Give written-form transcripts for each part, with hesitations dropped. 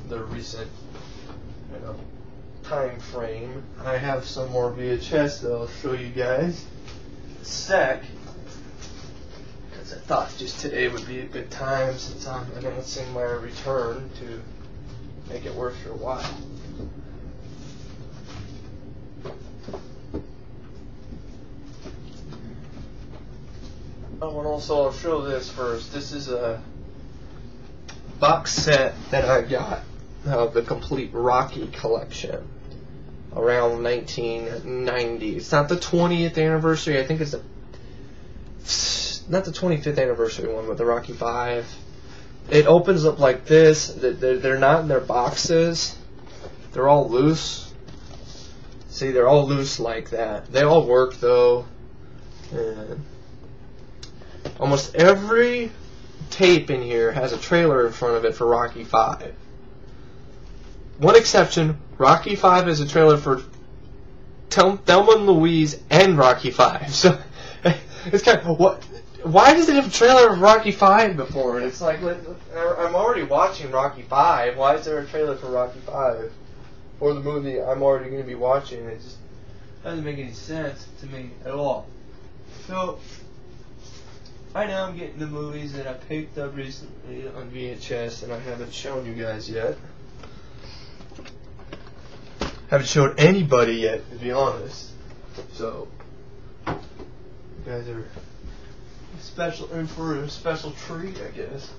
the recent, time frame. I have some more VHS that I'll show you guys in a sec, because I thought just today would be a good time since I'm announcing my return to make it worth your while. Also, I'll show this first. This is a box set that I got of the complete Rocky collection around 1990. It's not the 20th anniversary. I think it's not the 25th anniversary one with the Rocky 5. It opens up like this. They're not in their boxes. They're all loose. See, they're all loose like that. They all work though. And almost every tape in here has a trailer in front of it for Rocky 5. One exception, Rocky 5 has a trailer for Thelma and Louise and Rocky 5. So it's kind of, why does it have a trailer of Rocky 5 before it? It's like, I'm already watching Rocky 5. Why is there a trailer for Rocky 5? Or the movie I'm already going to be watching. It just doesn't make any sense to me at all. So I know I'm getting the movies that I picked up recently on VHS and I haven't shown you guys yet. Haven't showed anybody yet, to be honest. So you guys are in for a special treat, I guess.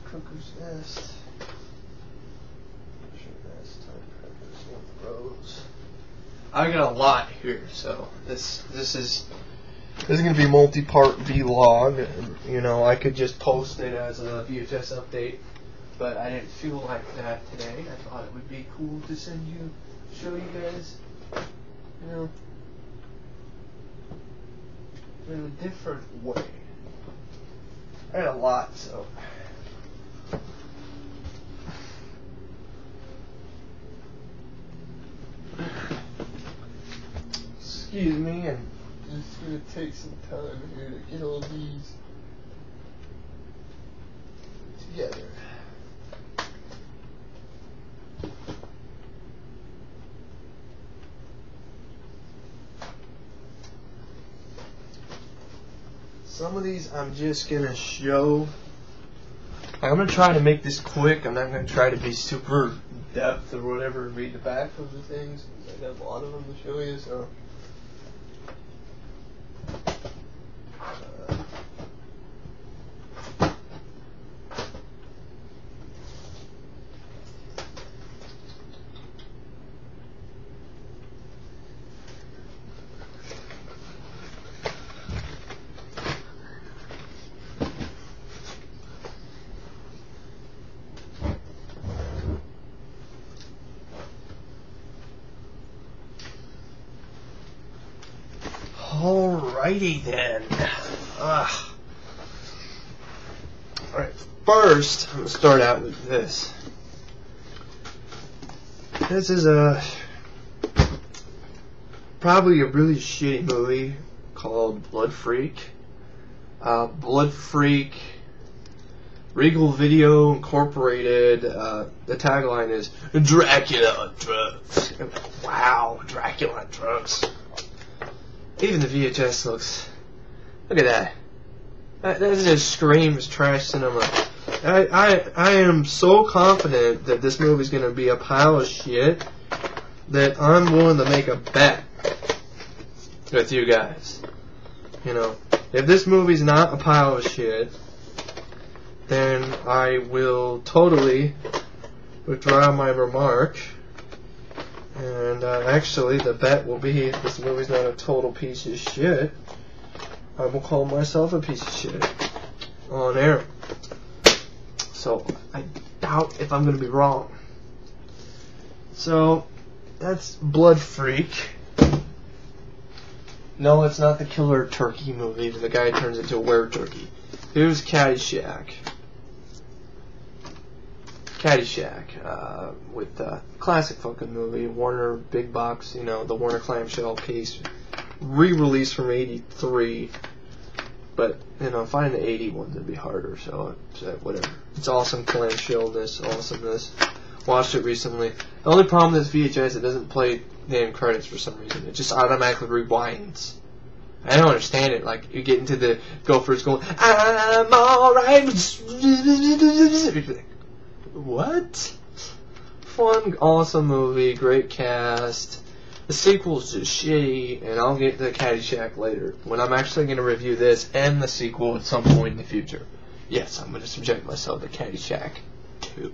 Cuckoo's Nest. I got a lot here, so this is going to be a multi-part vlog. I could just post it as a VHS update, but I didn't feel like that today. I thought it would be cool to show you guys, in a different way. I got a lot, so. Excuse me, and it's going to take some time here to get all these together. Some of these I'm just going to show. I'm going to try to make this quick. I'm not going to try to be super depth or whatever and read the back of the things. I got a lot of them to show you, so. Alrighty then. Alright, first, I'm going to start out with this. This is probably a really shitty movie called Blood Freak. Blood Freak, Regal Video Incorporated. The tagline is Dracula on drugs. Wow, Dracula on drugs. Even the VHS looks. Look at that. That just screams trash cinema. I am so confident that this movie's going to be a pile of shit that I'm willing to make a bet with you guys. If this movie's not a pile of shit, then I will totally withdraw my remark. And actually, the bet will be, if this movie's not a total piece of shit, I will call myself a piece of shit on air. So, I doubt if I'm going to be wrong. So, that's Blood Freak. No, it's not the killer turkey movie where the guy turns into a were-turkey. Here's Caddyshack. Caddyshack, with classic fucking movie, Warner big box, you know, the Warner clamshell case, re-release from '83. But, you know, finding the 80 ones would be harder, so whatever. It's awesome clamshellness, awesomeness. Watched it recently. The only problem with this VHS, it doesn't play the end credits for some reason. It just automatically rewinds. I don't understand it. Like, you get into the Gophers going, I'm alright. What? Fun, awesome movie, great cast. The sequel's just shitty, and I'll get to Caddyshack later, when I'm actually going to review this and the sequel at some point in the future. Yes, I'm going to subject myself to Caddyshack 2.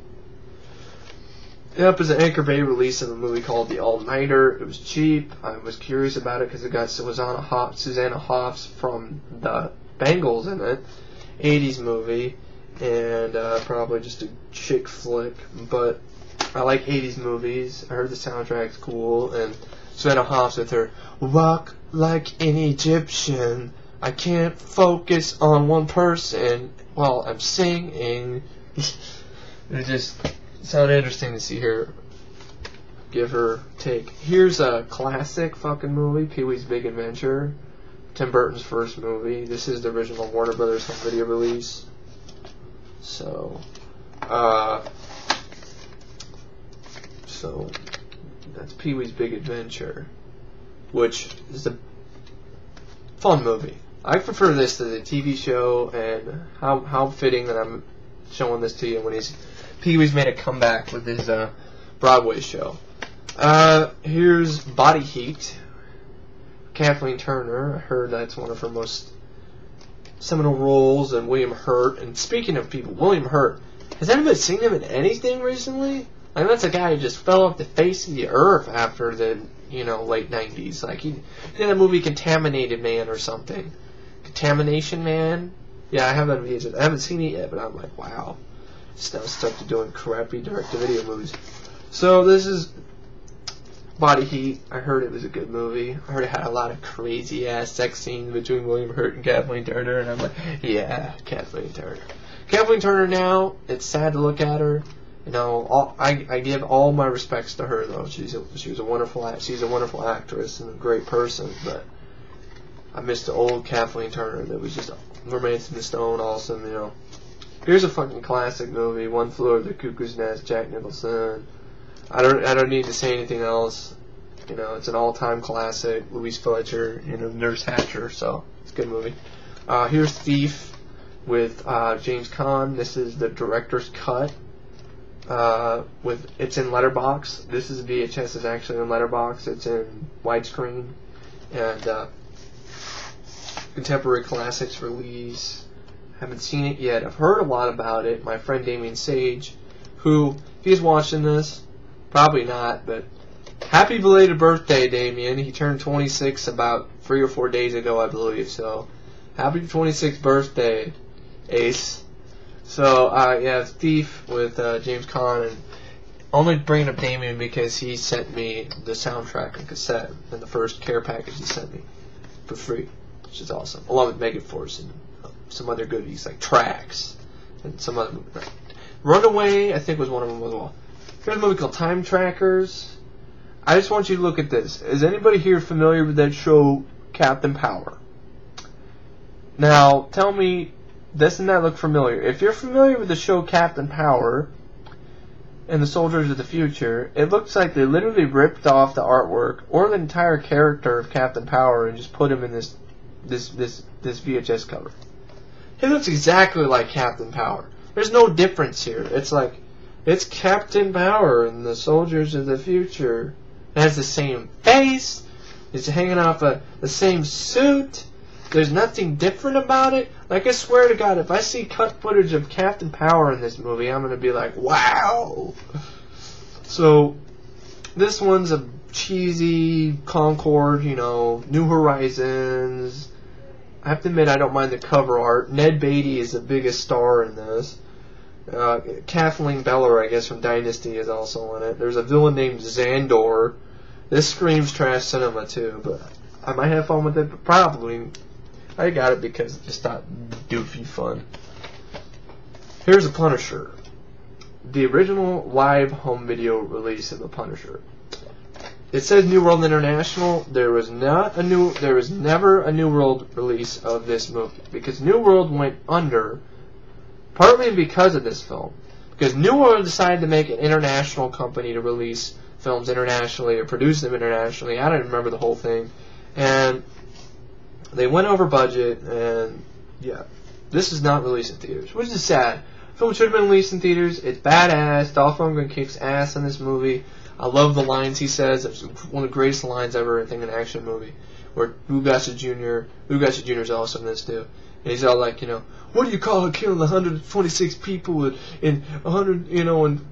Yep, it's an Anchor Bay release of a movie called The Allnighter. It was cheap. I was curious about it because it got Susanna Hoffs from the Bengals in it. 80s movie, and probably just a chick flick, but I like 80s movies. I heard the soundtrack's cool, and Susanna Hoffs with her walk like an Egyptian. I can't focus on one person while I'm singing. It just sounded interesting to see her give her take. Here's a classic fucking movie, Pee-wee's Big Adventure. Tim Burton's first movie. This is the original Warner Brothers home video release. So that's Pee-wee's Big Adventure, which is a fun movie. I prefer this to the TV show, and how fitting that I'm showing this to you when Pee-wee's made a comeback with his Broadway show. Here's Body Heat. Kathleen Turner. I heard that's one of her most seminal roles, and William Hurt. And speaking of people, William Hurt, has anybody seen him in anything recently? Like, that's a guy who just fell off the face of the earth after the, late 90s. Like, he did that movie Contaminated Man or something. Contamination Man? Yeah, I haven't seen it yet, but I'm like, wow. Just now stuck to doing crappy direct-to-video movies. So, this is Body Heat. I heard it was a good movie. I heard it had a lot of crazy-ass sex scenes between William Hurt and Kathleen Turner, and I'm like, yeah, Kathleen Turner. Kathleen Turner now, it's sad to look at her. I give all my respects to her, though. She's a wonderful actress and a great person, but I miss the old Kathleen Turner that was just Romancing the Stone, awesome, Here's a fucking classic movie, One Flew Over the Cuckoo's Nest, Jack Nicholson. I don't need to say anything else. It's an all-time classic. Louise Fletcher, Nurse Hatcher, so it's a good movie. Here's Thief with James Caan. This is the director's cut. It's in letterbox. This is VHS. Is actually in letterbox. It's in widescreen and contemporary classics release. Haven't seen it yet. I've heard a lot about it. My friend Damien Sage, who, if he's watching this, probably not, but happy belated birthday, Damien. He turned 26 about 3 or 4 days ago, I believe. So, happy 26th birthday, Ace. So, Thief with James Caan, and only bringing up Damien because he sent me the soundtrack and cassette in the first care package he sent me for free, which is awesome, along with Megaforce and some other goodies like tracks and some other. Runaway, I think, was one of them as well. Here's a movie called Time Trackers. I just want you to look at this. Is anybody here familiar with that show, Captain Power? Now, tell me, doesn't that look familiar? If you're familiar with the show Captain Power and the Soldiers of the Future, it looks like they literally ripped off the artwork or the entire character of Captain Power and just put him in this VHS cover. He looks exactly like Captain Power. There's no difference here. It's like, it's Captain Power and the Soldiers of the Future. It has the same face. It's hanging off the same suit. There's nothing different about it. Like, I swear to God, if I see cut footage of Captain Power in this movie, I'm going to be like, wow. So, this one's a cheesy Concord, New Horizons. I have to admit, I don't mind the cover art. Ned Beatty is the biggest star in this. Kathleen Beller, I guess, from Dynasty is also in it. There's a villain named Xandor. This screams trash cinema, too, but I might have fun with it, but probably I got it because I just thought doofy fun. Here's a Punisher. the original live home video release of The Punisher. It says New World International. There was never a New World release of this movie because New World went under, partly because of this film. Because New World decided to make an international company to release films internationally or produce them internationally. I don't remember the whole thing, and they went over budget. And yeah, this is not released in theaters, which is sad. The film should have been released in theaters. It's badass. Dolph Lundgren kicks ass in this movie. I love the lines he says. It's one of the greatest lines ever, I think, in an action movie. Where Lou Gossett Jr. is awesome in this too. And he's all like, what do you call it, killing 126 people in 100, in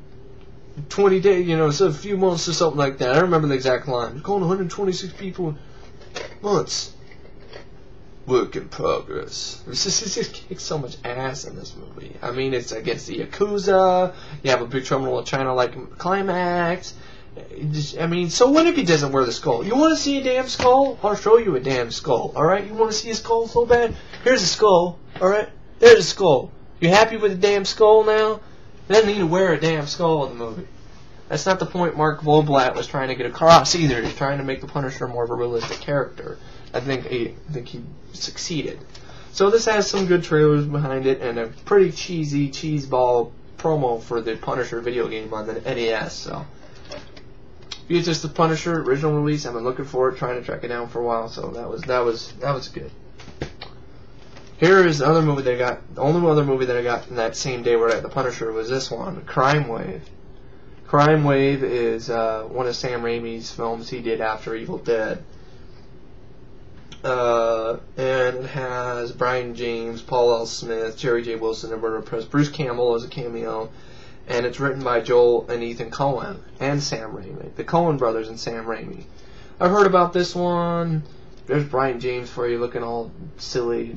20 days, so a few months or something like that. I don't remember the exact line. You're calling 126 people in months. Work in progress. It just kicks so much ass in this movie. I mean, it's against the Yakuza. You have a Big Trouble in Little China like climax. So what if he doesn't wear the skull? You want to see a damn skull? I'll show you a damn skull. All right? You want to see a skull so bad? Here's a skull. All right? There's a skull. You happy with the damn skull now? He doesn't need to wear a damn skull in the movie. That's not the point Mark Vollblatt was trying to get across either. He's trying to make the Punisher more of a realistic character. I think he succeeded. So this has some good trailers behind it and a pretty cheesy cheeseball promo for the Punisher video game on the NES. So VHS The Punisher original release. I've been looking for it, trying to track it down for a while. So that was good. Here is another movie that I got. The only other movie that I got in that same day where I got The Punisher was this one, Crimewave. Crimewave is one of Sam Raimi's films he did after Evil Dead. And it has Brian James, Paul L. Smith, Jerry J. Wilson, and Werner Press. Bruce Campbell as a cameo. And it's written by Joel and Ethan Coen and Sam Raimi. The Coen brothers and Sam Raimi. I've heard about this one. There's Brian James for you looking all silly.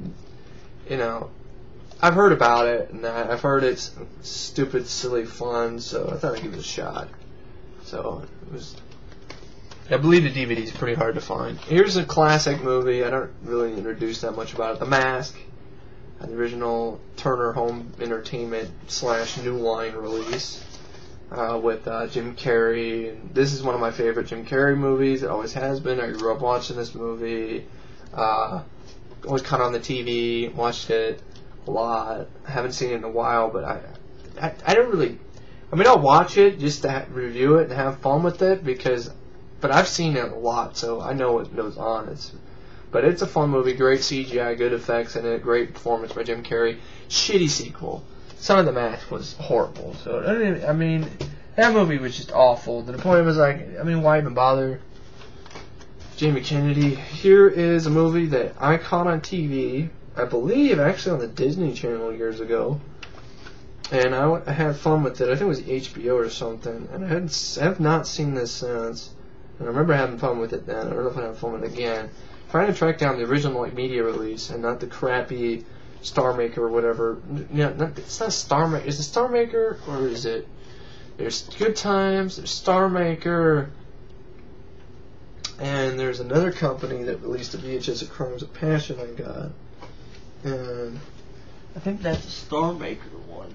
I've heard about it, and I've heard it's stupid, silly fun, so I thought I'd give it a shot. So, I believe the DVD is pretty hard to find. Here's a classic movie. I don't really introduce that much about it. The Mask, the original Turner Home Entertainment / New Line release with Jim Carrey. And this is one of my favorite Jim Carrey movies. It always has been. I grew up watching this movie. Always caught on the TV, watched it a lot. I haven't seen it in a while, but I don't really. I'll watch it just to review it and have fun with it but I've seen it a lot, so I know what goes on. But it's a fun movie, great CGI, good effects in it, great performance by Jim Carrey. Shitty sequel. Son of the Mask was horrible. So that movie was just awful. To the point it was like, why even bother? Jamie Kennedy. Here is a movie that I caught on TV, I believe actually on the Disney Channel years ago. And I had fun with it. I think it was HBO or something. And I have not seen this since. And I remember having fun with it then. I don't know if I have fun with it again. Trying to track down the original media release and not the crappy Star Maker or whatever. It's not Star Maker. Is it Star Maker or is it? There's Good Times. There's Star Maker. And there's another company that released a VHS of Crimes of Passion I got. And I think that's a Star Maker one.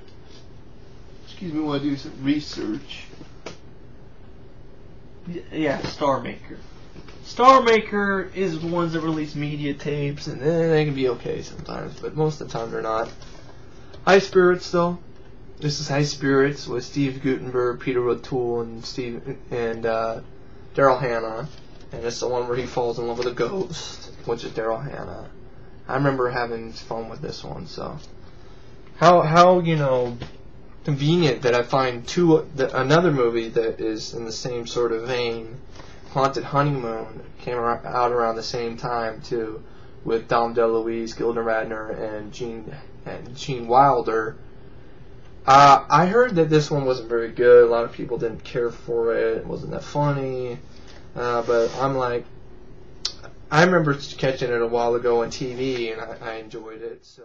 Excuse me while I do some research. Yeah, Star Maker. Star Maker is the ones that release media tapes, and they can be okay sometimes, but most of the time they're not. High Spirits, though. This is High Spirits with Steve Guttenberg, Peter O'Toole, and Daryl Hannah. And it's the one where he falls in love with a ghost, which is Daryl Hannah. I remember having fun with this one, so. How convenient that I find another movie that is in the same sort of vein. Haunted Honeymoon came out around the same time too, with Dom DeLuise, Gilda Radner, and Gene Wilder. I heard that this one wasn't very good. A lot of people didn't care for it. It wasn't that funny. But I'm like, I remember catching it a while ago on TV, and I enjoyed it. So.